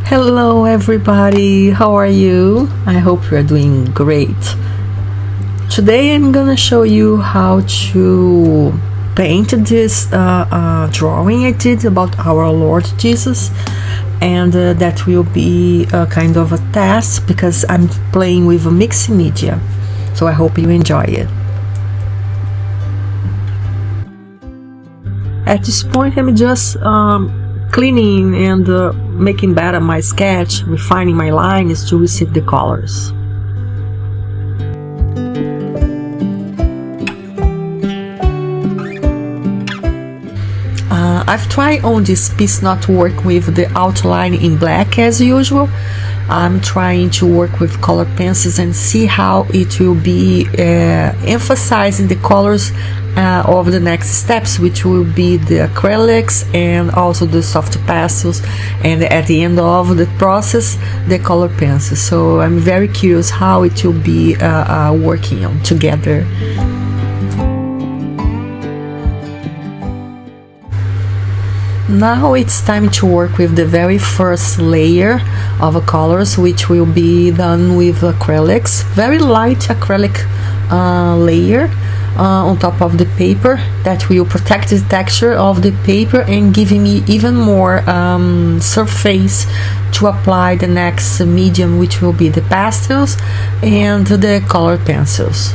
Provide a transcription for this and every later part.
Hello everybody, how are you? I hope you are doing great. Today I'm gonna show you how to paint this drawing I did about our Lord Jesus, and that will be a kind of a test because I'm playing with a mixed media, so I hope you enjoy it. At this point I'm just cleaning and making better my sketch, refining my lines to receive the colors. I've tried on this piece not to work with the outline in black as usual. I'm trying to work with color pencils and see how it will be emphasizing the colors of the next steps, which will be the acrylics and also the soft pastels, and at the end of the process the color pencils. So I'm very curious how it will be working on together. Now it's time to work with the very first layer of colors, which will be done with acrylics, very light acrylic layer on top of the paper that will protect the texture of the paper and giving me even more surface to apply the next medium, which will be the pastels and the color pencils.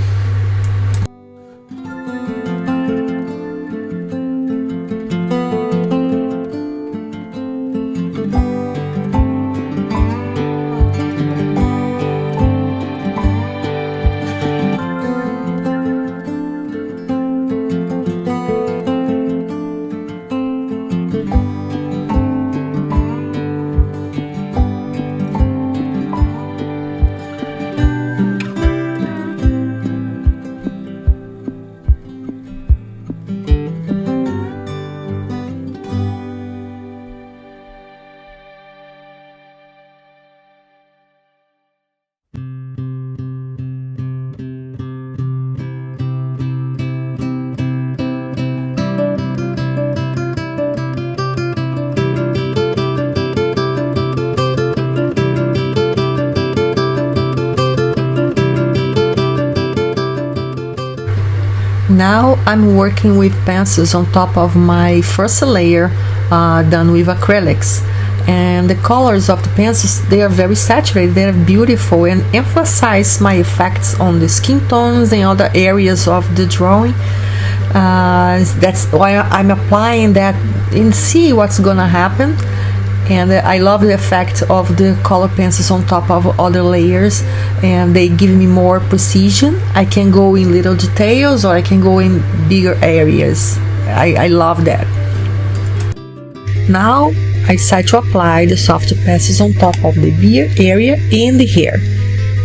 Now I'm working with pencils on top of my first layer done with acrylics, and the colors of the pencils, they are very saturated, they are beautiful and emphasize my effects on the skin tones and other areas of the drawing. That's why I'm applying that and see what's gonna happen. And I love the effect of the color pencils on top of other layers, and they give me more precision. I can go in little details or I can go in bigger areas. I love that. Now I decide to apply the soft pastels on top of the beard area and the hair.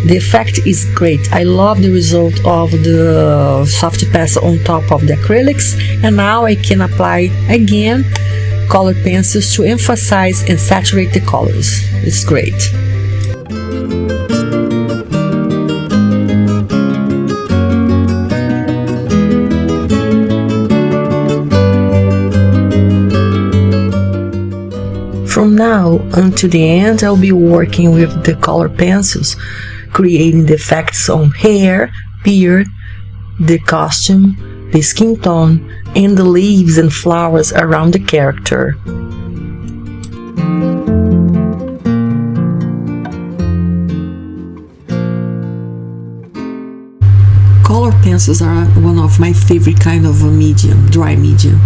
The effect is great. I love the result of the soft pastel on top of the acrylics, and now I can apply again color pencils to emphasize and saturate the colors. It's great. From now until the end, I'll be working with the color pencils, creating the effects on hair, beard, the costume, the skin tone, and the leaves and flowers around the character. Color pencils are one of my favorite kind of a medium, dry medium.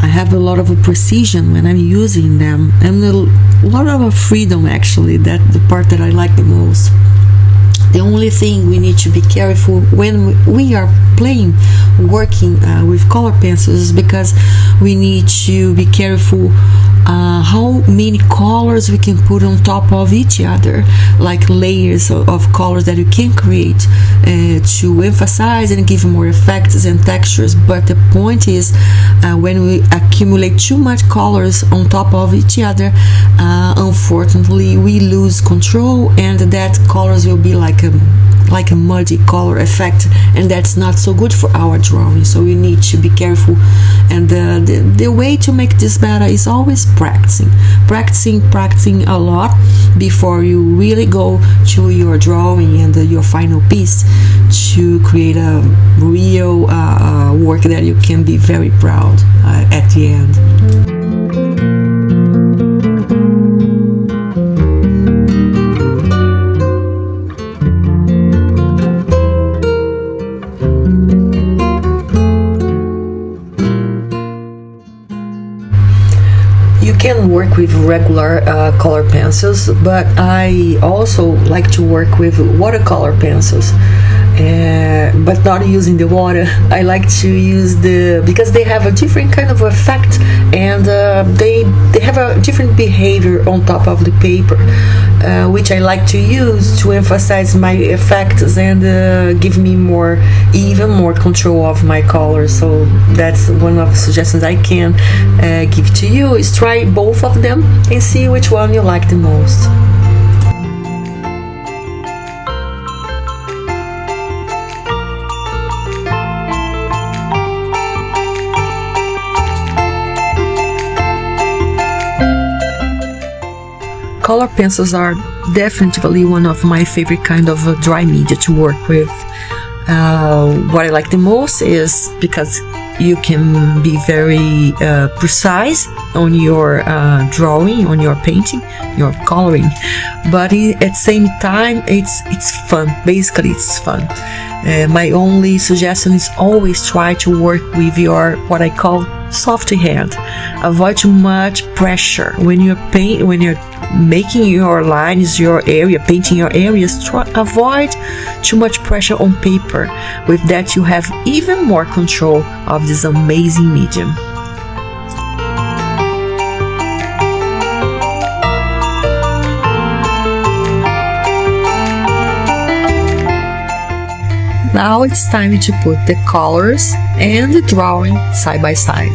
I have a lot of precision when I'm using them, and a lot of freedom actually. That's the part that I like the most. The only thing we need to be careful when we are working with color pencils is because we need to be careful how many colors we can put on top of each other, like layers of colors that you can create to emphasize and give more effects and textures. But the point is, when we accumulate too much colors on top of each other, unfortunately we lose control, and that colors will be like like a muddy color effect, and that's not so good for our drawing. So you need to be careful, and the way to make this better is always practicing a lot before you really go to your drawing and your final piece, to create a real work that you can be very proud at the end. You can work with regular color pencils, but I also like to work with watercolor pencils, but not using the water. I like to use because they have a different kind of effect, and they have a different behavior on top of the paper, which I like to use to emphasize my effects and give me even more control of my colors. So that's one of the suggestions I can give to you, is try both of them and see which one you like the most. Color pencils are definitely one of my favorite kind of dry media to work with. What I like the most is because you can be very precise on your drawing, on your painting, your coloring, but at the same time it's fun. Basically, it's fun. My only suggestion is always try to work with your, what I call, soft hand. Avoid too much pressure when you're making your lines, your area, painting your areas. Avoid too much pressure on paper. With that, you have even more control of this amazing medium. Now it's time to put the colors and the drawing side by side.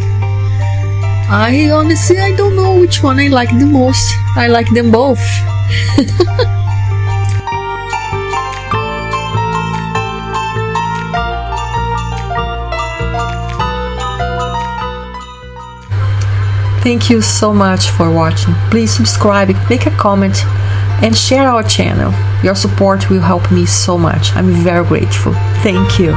I honestly don't know which one I like the most. I like them both. Thank you so much for watching. Please subscribe, make a comment, and share our channel. Your support will help me so much. I'm very grateful. Thank you.